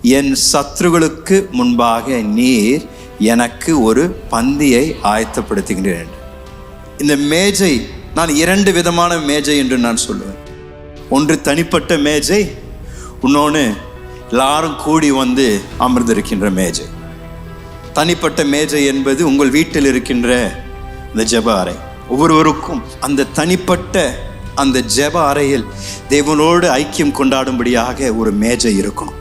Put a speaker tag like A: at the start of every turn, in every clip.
A: என் சத்துருக்களுக்கு முன்பாக நீர் எனக்கு ஒரு பந்தியை ஆயத்தப்படுத்துகிறேன். இந்த மேஜை நான் 2 விதமான மேஜை என்று நான் சொல்லுவேன். ஒன்று தனிப்பட்ட மேஜை, இன்னொன்று எல்லாரும் கூடி வந்து அமர்ந்திருக்கின்ற மேஜை. தனிப்பட்ட மேஜை என்பது உங்கள் வீட்டில் இருக்கின்ற இந்த ஜெப அறை. ஒவ்வொருவருக்கும் அந்த தனிப்பட்ட அந்த ஜெப அறையில் தேவனோடு ஐக்கியம் கொண்டாடும்படியாக ஒரு மேஜை இருக்கணும்.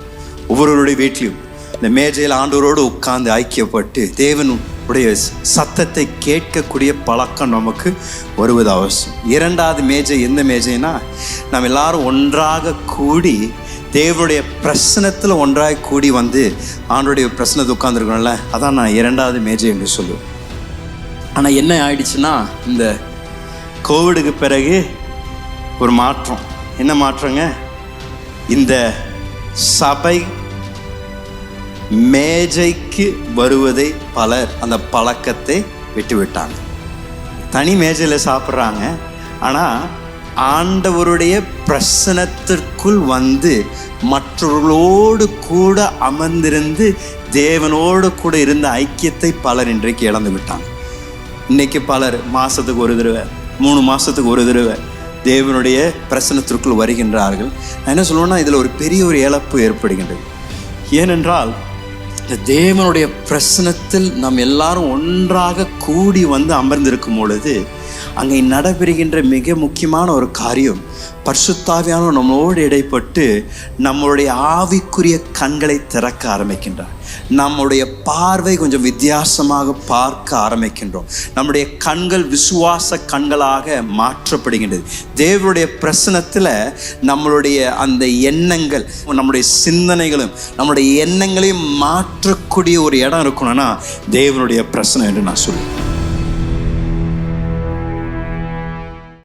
A: ஒவ்வொருவருடைய வீட்டிலும் இந்த மேஜையில் ஆண்டவரோடு உட்கார்ந்து ஐக்கியப்பட்டு தேவனுடைய சத்தத்தை கேட்கக்கூடிய பழக்கம் நமக்கு வருவது அவசியம். 2வது மேஜை எந்த மேஜைனா, நாம் எல்லாரும் ஒன்றாக கூடி தேவனுடைய பிரசனத்தில் ஒன்றாக கூடி வந்து ஆண்டோடைய பிரசனத்தை உட்கார்ந்துருக்கோம்ல, அதான் நான் 2வது மேஜை என்று சொல்லுவேன். ஆனால் என்ன ஆயிடுச்சுன்னா, இந்த கோவிடுக்கு பிறகு ஒரு மாற்றம். என்ன மாற்றங்க? இந்த சபை மேஜைக்கு வருவதை பலர் அந்த பழக்கத்தை விட்டு விட்டாங்க. தனி மேஜையில் சாப்பிட்றாங்க, ஆனால் ஆண்டவருடைய பிரசனத்திற்குள் வந்து மற்றவர்களோடு கூட அமர்ந்திருந்து தேவனோடு கூட இருந்த ஐக்கியத்தை பலர் இன்றைக்கு இழந்து விட்டாங்க. இன்றைக்கி பலர் மாதத்துக்கு ஒரு தடவை, 3 மாதத்துக்கு ஒரு தடவை தேவனுடைய பிரசனத்திற்குள் வருகின்றார்கள். நான் என்ன சொல்லுவேன்னா, இதில் ஒரு பெரிய ஒரு இழப்பு ஏற்படுகின்றது. ஏனென்றால் தேவனுடைய பிரசனத்தில் நாம் எல்லாரும் ஒன்றாக கூடி வந்து அமர்ந்திருக்கும் பொழுது அங்கே நடைபெறுகின்ற மிக முக்கியமான ஒரு காரியம், பரிசுத்தாவியானவர் நம்மளோடு இடைப்பட்டு நம்மளுடைய ஆவிக்குரிய கண்களை திறக்க ஆரம்பிக்கின்றார். நம்முடைய பார்வை கொஞ்சம் வித்தியாசமாக பார்க்க ஆரம்பிக்கின்றோம். நம்முடைய கண்கள் விசுவாச கண்களாக மாற்றப்படுகின்றது. தேவனுடைய பிரசனத்தில் நம்மளுடைய அந்த எண்ணங்கள், நம்முடைய சிந்தனைகளும் நம்முடைய எண்ணங்களையும் மாற்றக்கூடிய ஒரு இடம் இருக்கணும்னா தேவனுடைய பிரசனம் என்று நான் சொல்லுவேன்.